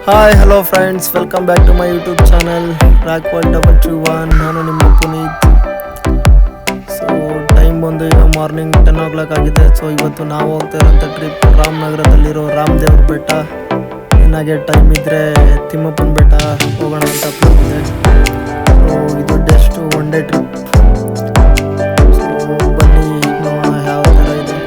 Hi hello friends, welcome back to my YouTube channel rock world 221. ನಾನು ನಿಮ್ಮ Puneeth. So time ಬಂದು ಈಗ morning 10 o'clock ಆಗಿದೆ. ಸೊ ಇವತ್ತು ನಾವು ಹೋಗ್ತಾ ಇರೋಂಥ ಟ್ರಿಪ್ ರಾಮನಗರದಲ್ಲಿರೋ ರಾಮದೇವ್ರ ಬೆಟ್ಟ, ಏನಾಗೆ ಟೈಮ್ ಇದ್ದರೆ ತಿಮ್ಮಪ್ಪನ ಬೆಟ್ಟ ಹೋಗೋಣ ಅಂತ ಪ್ಲಾನ್ ಇದೆ. ಸೊ ಇದು just one day trip. So ಬನ್ನಿ ನೋಡೋಣ ಯಾವ ಥರ ಇದೆ.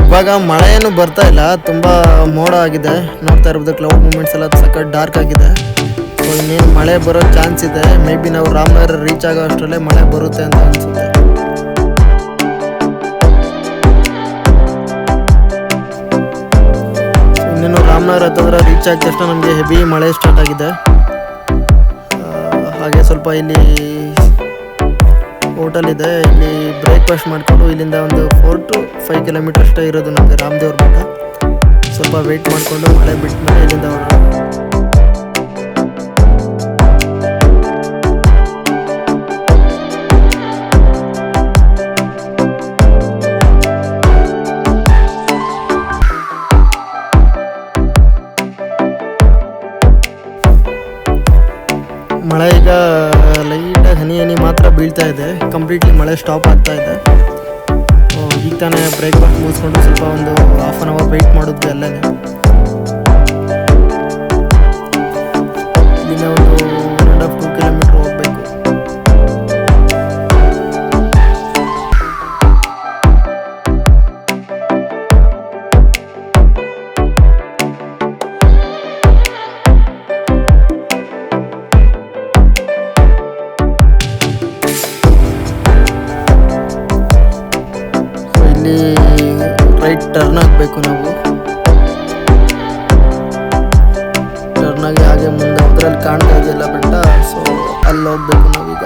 ಇವಾಗ ಮಳೆ ಏನು ಬರ್ತಾ ಇಲ್ಲ, ತುಂಬ ಮೋಡ ಆಗಿದೆ. ನೋಡ್ತಾ ಇರ್ಬೋದು ಕ್ಲೌಡ್ ಮೂಮೆಂಟ್ಸ್ ಎಲ್ಲ ಸಖತ್ ಡಾರ್ಕ್ ಆಗಿದೆ. ಸೊ ಇನ್ನೇನು ಮಳೆ ಬರೋ ಚಾನ್ಸ್ ಇದೆ. ಮೇ ಬಿ ನಾವು ರಾಮನಗರ ರೀಚ್ ಆಗೋ ಅಷ್ಟರಲ್ಲೇ ಮಳೆ ಬರುತ್ತೆ ಅಂತ ಅನಿಸುತ್ತೆ. ಇನ್ನೇನು ರಾಮನಗರ ಹತ್ತಿರ ರೀಚ್ ಆಗಿದ ತಕ್ಷಣ ನಮಗೆ ಹೆವಿ ಮಳೆ ಸ್ಟಾರ್ಟ್ ಆಗಿದೆ. ಹಾಗೆ ಸ್ವಲ್ಪ ಇಲ್ಲಿ ಹೋಟೆಲ್ ಇದೆ, ಇಲ್ಲಿ ಬ್ರೇಕ್ಫಾಸ್ಟ್ ಮಾಡಿಕೊಂಡು ಇಲ್ಲಿಂದ ಒಂದು 4 to 5 kilometers ಅಷ್ಟೇ ಇರೋದು ನಮಗೆ ರಾಮದೇವ್ರ ಬೆಟ್ಟ. ಸ್ವಲ್ಪ ವೆಯ್ಟ್ ಮಾಡಿಕೊಂಡು ಮಳೆ ಬಿಟ್ಟ ಮೇಲೆ ಇಲ್ಲಿಂದ ಹೊರಡೋಣ. ಮಳೆ ಈಗ ಲೈಟಾಗಿ ಹನಿ ಮಾತ್ರ ಬೀಳ್ತಾ ಇದೆ. ಕಂಪ್ಲೀಟ್ಲಿ ಮಳೆ ಸ್ಟಾಪ್ ಆಗ್ತಾ ಇದೆ. ಈಗ ತಾನೇ ಬ್ರೇಕ್ಫಾಸ್ಟ್ ಮುಗಿಸ್ಕೊಂಡು ಸ್ವಲ್ಪ ಒಂದು ಹಾಫ್ ಆನ್ ಅವರ್ ವೆಯ್ಟ್ ಮಾಡಿದ್ವಿ ಅಲ್ಲೇ. ಇಲ್ಲಿಂದ ಒಂದು 1.5 to 2 kilometers ಹೋಗಬೇಕು. ಇಲ್ಲಿ ರೈಟ್ ಟರ್ನ್ ಆಗಬೇಕು ನಾವು. ಟರ್ನ್ ಆಗಿ ಹಾಗೆ ಮುಂದೆ ಹೋದ್ರಲ್ಲಿ ಕಾಣ್ತಾ ಇದೆಯಲ್ಲ ಬೆಟ್ಟ, ಸೊ ಅಲ್ಲಿ ಹೋಗ್ಬೇಕು ನಾವೀಗ.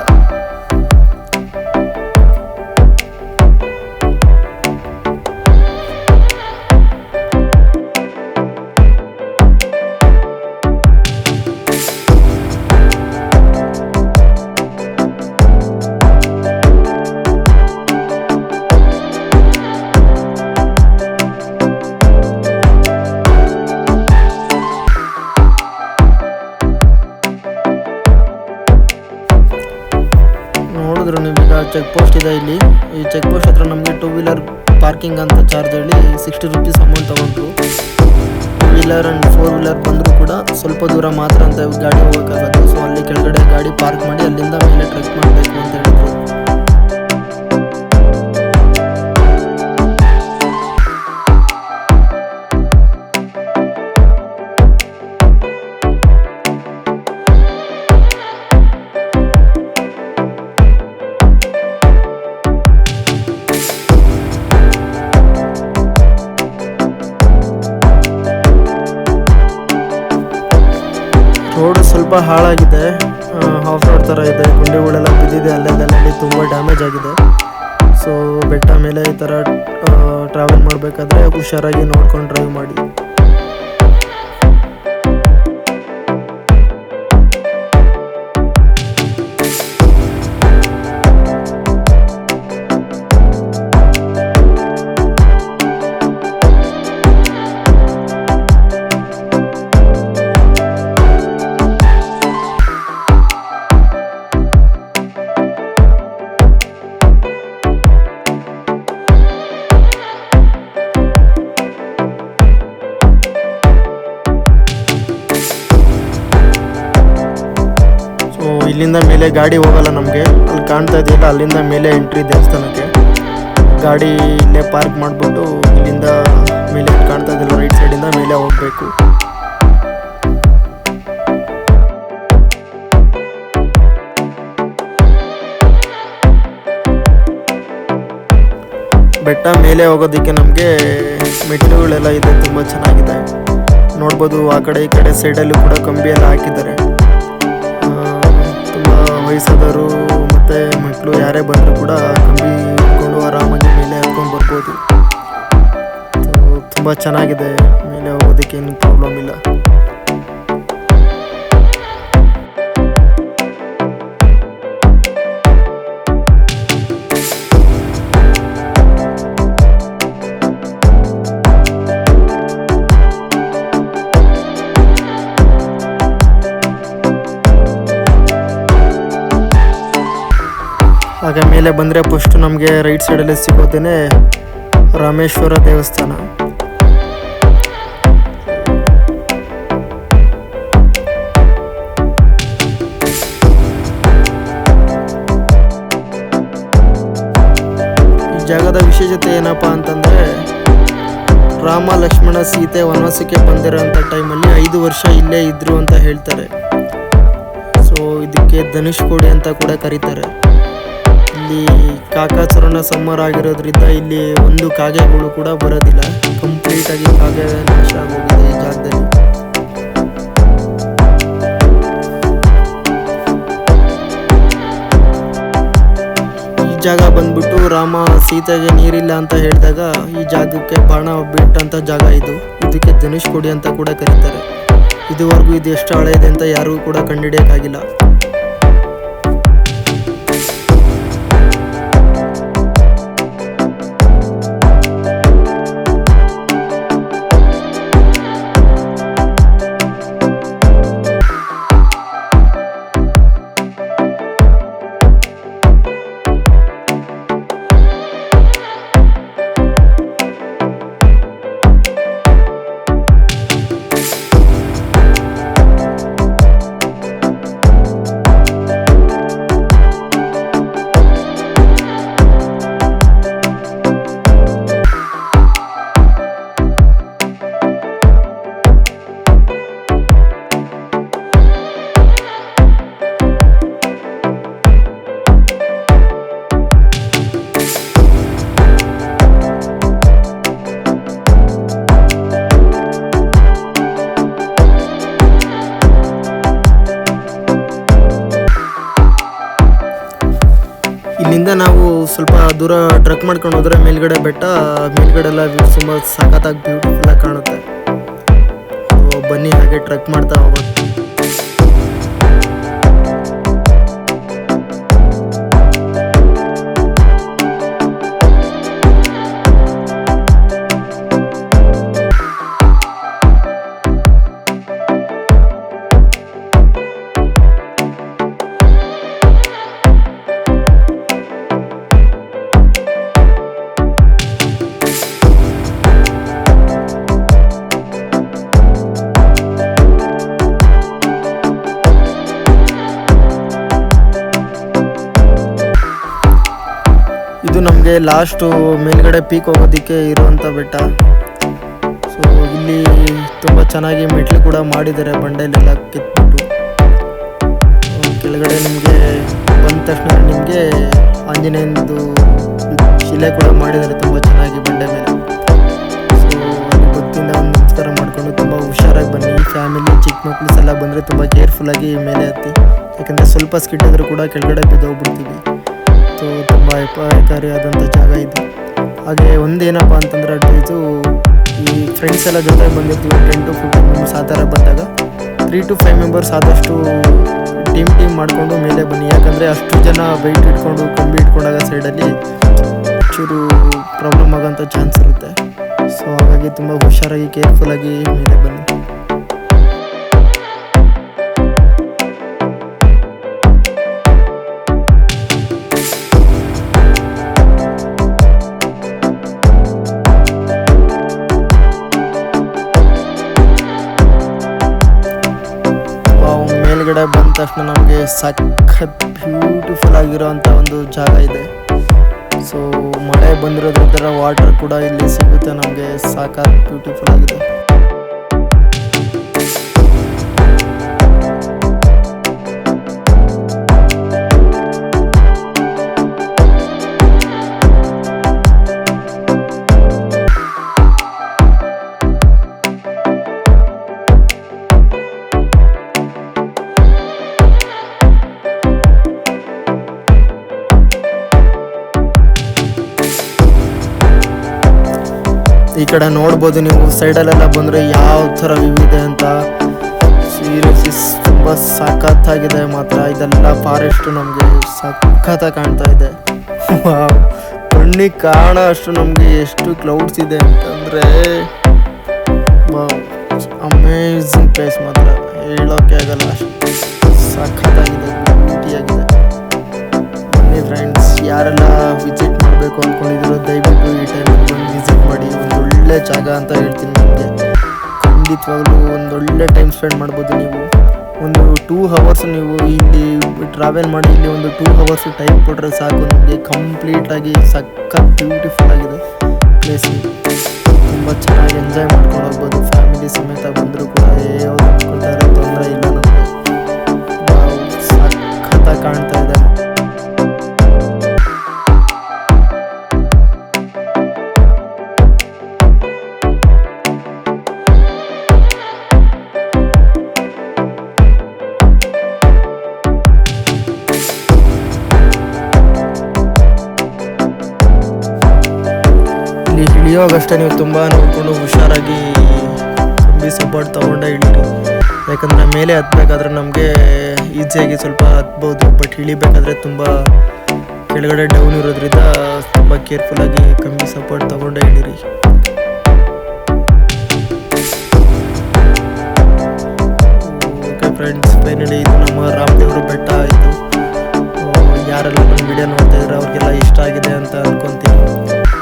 ನೋಡಿದ್ರು ನೀವೀಗ ಚೆಕ್ ಪೋಸ್ಟ್ ಇದೆ ಇಲ್ಲಿ. ಈ ಚೆಕ್ ಪೋಸ್ಟ್ ಹತ್ರ ನಮಗೆ 2 wheeler ಪಾರ್ಕಿಂಗ್ ಅಂತ ಚಾರ್ಜ್ ಹೇಳಿ 60 rupees ಅಮೌಂಟ್ ತೊಗೊಂಡ್ರು. 2 wheeler ಆ್ಯಂಡ್ 4 wheeler ಬಂದರೂ ಕೂಡ ಸ್ವಲ್ಪ ದೂರ ಮಾತ್ರ ಅಂತ ಗಾಡಿ ಹೋಗೋಕ್ಕಾಗೋದು. ಸೊ ಅಲ್ಲಿ ಕೆಳಗಡೆ ಗಾಡಿ ಪಾರ್ಕ್ ಮಾಡಿ ಅಲ್ಲಿಂದ ಮೇಲೆ ಟ್ರೆಕ್ ಮಾಡಬೇಕು ಅಂತ ಹೇಳಿದ್ರು. ರೋಡ್ ಸ್ವಲ್ಪ ಹಾಳಾಗಿದೆ, ಆಫ್ ರೋಡ್ ಥರ ಇದೆ. ಗುಂಡಿಗಳೆಲ್ಲ ಬಿದ್ದಿದೆ, ಅಲ್ಲೆಲ್ಲಿ ತುಂಬ ಡ್ಯಾಮೇಜ್ ಆಗಿದೆ. ಸೊ ಬೆಟ್ಟ ಮೇಲೆ ಈ ಥರ ಟ್ರಾವೆಲ್ ಮಾಡಬೇಕಾದ್ರೆ ಹುಷಾರಾಗಿ ನೋಡ್ಕೊಂಡು ಡ್ರೈವ್ ಮಾಡಿ. ಇಲ್ಲಿಂದ ಮೇಲೆ ಗಾಡಿ ಹೋಗಲ್ಲ ನಮಗೆ. ಅಲ್ಲಿ ಕಾಣ್ತಾ ಇದೆಯಲ್ಲ, ಅಲ್ಲಿಂದ ಮೇಲೆ ಎಂಟ್ರಿ ದೇವಸ್ಥಾನಕ್ಕೆ. ಗಾಡಿ ಇಲ್ಲೇ ಪಾರ್ಕ್ ಮಾಡಿಬಿಟ್ಟು ಇಲ್ಲಿಂದ ಮೇಲೆ ಕಾಣ್ತಾ ಇದೆಯಲ್ಲ ರೈಟ್ ಸೈಡಿಂದ ಮೇಲೆ ಹೋಗಬೇಕು. ಬೆಟ್ಟ ಮೇಲೆ ಹೋಗೋದಕ್ಕೆ ನಮಗೆ ಮೆಟ್ಟಿಲುಗಳೆಲ್ಲ ಇದೆ, ತುಂಬ ಚೆನ್ನಾಗಿದೆ. ನೋಡ್ಬೋದು ಆ ಕಡೆ ಈ ಕಡೆ ಸೈಡಲ್ಲೂ ಕೂಡ ಕಂಬಿ ಎಲ್ಲ ಹಾಕಿದ್ದಾರೆ. ವಯಸ್ಸಾದವರು ಮತ್ತು ಮಕ್ಕಳು ಯಾರೇ ಬಂದರೂ ಕೂಡ ಕಂಬಿ ಇಟ್ಕೊಂಡು ಆರಾಮಾಗಿ ಮೇಲೆ ಹತ್ಕೊಂಡು ಬರ್ಬೋದು. ತುಂಬ ಚೆನ್ನಾಗಿದೆ, ಮೇಲೆ ಹೋಗೋದಕ್ಕೆ ಏನು ಪ್ರಾಬ್ಲಮ್ ಇಲ್ಲ. ಹಾಗೆ ಮೇಲೆ ಬಂದರೆ ಫಸ್ಟ್ ನಮಗೆ ರೈಟ್ ಸೈಡಲ್ಲಿ ಸಿಗೋದೇ ರಾಮೇಶ್ವರ ದೇವಸ್ಥಾನ. ಈ ಜಾಗದ ವಿಶೇಷತೆ ಏನಪ್ಪ ಅಂತಂದರೆ, ರಾಮ ಲಕ್ಷ್ಮಣ ಸೀತೆ ವನವಾಸಕ್ಕೆ ಬಂದಿರೋಂಥ ಟೈಮಲ್ಲಿ 5 ವರ್ಷ ಇಲ್ಲೇ ಇದ್ರು ಅಂತ ಹೇಳ್ತಾರೆ. ಸೊ ಇದಕ್ಕೆ ಧನುಷ್ಕೋಡಿ ಅಂತ ಕೂಡ ಕರೀತಾರೆ. ಇಲ್ಲಿ ಕಾಕಾಸುರನ ಸಂಹಾರ ಆಗಿರೋದ್ರಿಂದ ಇಲ್ಲಿ ಒಂದು ಕಾಗೆಗಳು ಕೂಡ ಬರೋದಿಲ್ಲ. ಕಂಪ್ಲೀಟಾಗಿ ಕಾಗೆ ನಾಶ ಆಗೋಗಿದೆ ಈ ಜಾಗದಲ್ಲಿ. ಈ ಜಾಗ ಬಂದ್ಬಿಟ್ಟು ರಾಮ ಸೀತೆಗೆ ನೀರಿಲ್ಲ ಅಂತ ಹೇಳಿದಾಗ ಈ ಜಾಗಕ್ಕೆ ಬಾಣ ಬಿಟ್ಟಂತ ಜಾಗ ಇದು. ಇದಕ್ಕೆ ಧನುಷ್ಕೋಡಿ ಅಂತ ಕೂಡ ಕರೀತಾರೆ. ಇದುವರೆಗೂ ಇದು ಎಷ್ಟು ಹಳೆಯದೆ ಅಂತ ಯಾರಿಗೂ ಕೂಡ ಕಂಡುಹಿಡಿಯೋಕ್ಕಾಗಿಲ್ಲ. ಇಲ್ಲಿಂದ ನಾವು ಸ್ವಲ್ಪ ದೂರ ಟ್ರೆಕ್ ಮಾಡ್ಕೊಂಡು ಹೋದ್ರೆ ಮೇಲ್ಗಡೆ ಬೆಟ್ಟ, ಮೇಲ್ಗಡೆ ಎಲ್ಲ ತುಂಬ ಸಖತ್ತಾಗಿ ಬ್ಯೂಟಿಫುಲ್ ಆಗಿ ಕಾಣುತ್ತೆ. ಬನ್ನಿ ಹಾಗೆ ಟ್ರೆಕ್ ಮಾಡ್ತಾ ಹೋಗೋದು. ಇದು ನಮಗೆ ಲಾಸ್ಟು ಮೇಲ್ಗಡೆ ಪೀಕ್ ಹೋಗೋದಕ್ಕೆ ಇರುವಂಥ ಬೆಟ್ಟ. ಸೊ ಇಲ್ಲಿ ತುಂಬ ಚೆನ್ನಾಗಿ ಮೆಟ್ಲು ಕೂಡ ಮಾಡಿದ್ದಾರೆ, ಬಂಡೆಯಲ್ಲೆಲ್ಲ ಕಿತ್ಬಿಟ್ಟು. ಕೆಳಗಡೆ ನಿಮಗೆ ಬಂದ ತಕ್ಷಣ ನಿಮಗೆ ಆಂಜನೇಯಂದು ಶಿಲೆ ಕೂಡ ಮಾಡಿದ್ದಾರೆ ತುಂಬ ಚೆನ್ನಾಗಿ ಬಂಡೆ ಮೇಲೆ. ಸೊ ಅಲ್ಲಿ ಗೊತ್ತಿಂದ ಒಂದು ನಮಸ್ಕಾರ ಮಾಡಿಕೊಂಡು ತುಂಬ ಹುಷಾರಾಗಿ ಬನ್ನಿ. ಫ್ಯಾಮಿಲಿ ಚಿಕ್ಕ ಮಕ್ಕಳು ಸಲ ಬಂದರೆ ತುಂಬ ಕೇರ್ಫುಲ್ಲಾಗಿ ಮೇಲೆ ಹತ್ತಿ, ಯಾಕಂದರೆ ಸ್ವಲ್ಪ ಸ್ಕಿಡ್ಡಿದ್ರು ಕೂಡ ಕೆಳಗಡೆ ಬಿದ್ದೋಗ್ಬಿಡ್ತೀವಿ. ಸೊ ತುಂಬ ಅಪಾಯಕಾರಿಯಾದಂಥ ಜಾಗ ಇದು. ಹಾಗೆ ಒಂದೇನಪ್ಪ ಅಂತಂದರೆ ಇದು ಈ ಫ್ರೆಂಡ್ಸ್ ಎಲ್ಲ ಜೊತೆ ಬಂದಿರ್ತೀವಿ, 10 to 15 ಮೆಂಬರ್ಸ್ ಆ ಥರ ಬಂದಾಗ 3 to 5 ಮೆಂಬರ್ಸ್ ಆದಷ್ಟು ಟೀಮ್ ಮಾಡಿಕೊಂಡು ಮೇಲೆ ಬನ್ನಿ. ಯಾಕಂದರೆ ಅಷ್ಟು ಜನ ವೆಯ್ಟ್ ಇಟ್ಕೊಂಡು ಕಂಬಿ ಇಟ್ಕೊಂಡಾಗ ಸೈಡಲ್ಲಿ ಚೂರು ಪ್ರಾಬ್ಲಮ್ ಆಗೋಂಥ ಚಾನ್ಸ್ ಇರುತ್ತೆ. ಸೊ ಹಾಗಾಗಿ ತುಂಬ ಹುಷಾರಾಗಿ ಕೇರ್ಫುಲ್ಲಾಗಿ ಮೇಲೆ ಬನ್ನಿ. ಮೇಲ್ಗಡೆ ಬಂದ ತಕ್ಷಣ ನಮಗೆ ಸಖತ್ ಬ್ಯೂಟಿಫುಲ್ ಆಗಿರೋಂಥ ಒಂದು ಜಾಗ ಇದೆ. ಸೊ ಮಳೆ ಬಂದಿರೋದ್ರಿಂದ ವಾಟರ್ ಕೂಡ ಇಲ್ಲಿ ಸಿಗುತ್ತೆ ನಮಗೆ, ಸಖತ್ ಬ್ಯೂಟಿಫುಲ್ ಆಗಿದೆ. ಈ ಕಡೆ ನೋಡ್ಬೋದು ನೀವು, ಸೈಡಲ್ಲೆಲ್ಲ ಬಂದರೆ ಯಾವ ಥರ ವ್ಯೂ ಇದೆ ಅಂತ. ಸೀರಿಯಸ್ಲಿ ತುಂಬ ಸಖತ್ತಾಗಿದೆ ಮಾತ್ರ. ಇದೆಲ್ಲ ಫಾರೆಸ್ಟು ನಮಗೆ ಸಖತ್ತಾಗಿ ಕಾಣ್ತಾ ಇದೆ. ಕಣ್ಣಿಗೆ ಕಾಣೋ ಅಷ್ಟು ನಮಗೆ ಎಷ್ಟು ಕ್ಲೌಡ್ಸ್ ಇದೆ ಅಂತಂದರೆ ಅಮೇಝಿಂಗ್ ಪ್ಲೇಸ್ ಮಾತ್ರ, ಹೇಳೋಕ್ಕೆ ಆಗಲ್ಲ, ಅಷ್ಟು ಸಖತ್ತಾಗಿದೆ, ಬ್ಯೂಟಿಯಾಗಿದೆ. ಬನ್ನಿ ಫ್ರೆಂಡ್ಸ್, ಅಂತ ಹೇಳ್ತೀನಿ ನಿಮಗೆ. ಖಂಡಿತವಾಗ್ಲೂ ಒಂದೊಳ್ಳೆ ಟೈಮ್ ಸ್ಪೆಂಡ್ ಮಾಡ್ಬೋದು ನೀವು. ಒಂದು 2 ಅವರ್ಸ್ ನೀವು ಇಲ್ಲಿ ಟ್ರಾವೆಲ್ ಮಾಡಿ ಇಲ್ಲಿ ಒಂದು 2 ಅವರ್ಸ್ ಟೈಮ್ ಕೊಟ್ಟರೆ ಸಾಕು ನಿಮಗೆ. ಕಂಪ್ಲೀಟಾಗಿ ಸಖತ್ ಬ್ಯೂಟಿಫುಲ್ ಆಗಿದೆ ಪ್ಲೇಸ್. ತುಂಬ ಚೆನ್ನಾಗಿ ಎಂಜಾಯ್ ಮಾಡ್ಕೊಂಡು ಹೋಗ್ಬೋದು. ಫ್ಯಾಮಿಲಿ ಸಮೇತ ಬಂದರೂ ಕೂಡ ಯಾವ್ದು ಅಂದ್ಕೊಳ್ತಾರೆ ತೊಂದರೆ ಇಲ್ಲ. ನಮಗೆ ಸಖತ್ತಾಗಿ ಕಾಣ್ತಾ ಇದೆ. ಇಲ್ಲಿ ಇಳಿಯೋವಾಗಷ್ಟೇ ನೀವು ತುಂಬ ನೋಡಿಕೊಂಡು ಹುಷಾರಾಗಿ ತುಂಬಿ ಸಪೋರ್ಟ್ ತೊಗೊಂಡೇ ಇಳಿರಿ. ಯಾಕಂದರೆ ಮೇಲೆ ಹತ್ತಬೇಕಾದ್ರೆ ನಮಗೆ ಈಸಿಯಾಗಿ ಸ್ವಲ್ಪ ಹತ್ಬೋದು, ಬಟ್ ಇಳಿಬೇಕಾದ್ರೆ ತುಂಬ ಕೆಳಗಡೆ ಡೌನ್ ಇರೋದ್ರಿಂದ ತುಂಬ ಕೇರ್ಫುಲ್ಲಾಗಿ ಕಮ್ಮಿ ಸಪೋರ್ಟ್ ತೊಗೊಂಡೇ ಇಳಿರಿ. ಓಕೆ ಫ್ರೆಂಡ್ಸ್, ಫೈನಲಿ ಇದು ನಮ್ಮ ರಾಮದೇವ್ರ ಬೆಟ್ಟ ಆಯಿತು. ಯಾರೆಲ್ಲ ನನ್ನ ವಿಡಿಯೋ ನೋಡ್ತಾ ಇದ್ದಾರೆ ಅವ್ರಿಗೆಲ್ಲ ಇಷ್ಟ ಆಗಿದೆ ಅಂತ ಅನ್ಕೊತೀನಿ.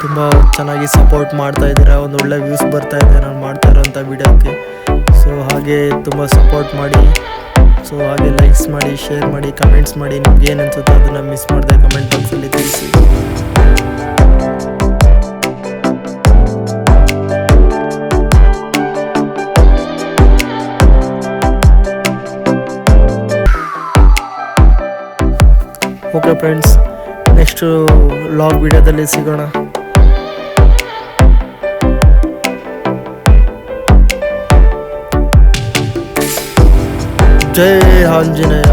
ತುಂಬ ಚೆನ್ನಾಗಿ ಸಪೋರ್ಟ್ ಮಾಡ್ತಾ ಇದ್ದೀರಾ. ಒಂದು ಒಳ್ಳೆ ವ್ಯೂಸ್ ಬರ್ತಾ ಇದೆ ನಾನು ಮಾಡ್ತಾ ಇರೋಂಥ ವಿಡಿಯೋಕ್ಕೆ. ಸೊ ಹಾಗೆ ತುಂಬ ಸಪೋರ್ಟ್ ಮಾಡಿ. ಸೊ ಹಾಗೆ ಲೈಕ್ಸ್ ಮಾಡಿ, ಶೇರ್ ಮಾಡಿ, ಕಮೆಂಟ್ಸ್ ಮಾಡಿ. ನಿಮ್ಗೆ ಏನು ಅನ್ಸುತ್ತೆ ಅದನ್ನು ಮಿಸ್ ಮಾಡಿದೆ ಕಮೆಂಟ್ ಬಾಕ್ಸಲ್ಲಿ ತಿಳಿಸಿ. ಓಕೆ ಫ್ರೆಂಡ್ಸ್, ನೆಕ್ಸ್ಟ್ ಲಾಗ್ ವಿಡಿಯೋದಲ್ಲಿ ಸಿಗೋಣ. ಜೈ ಆಂಜನೇಯ.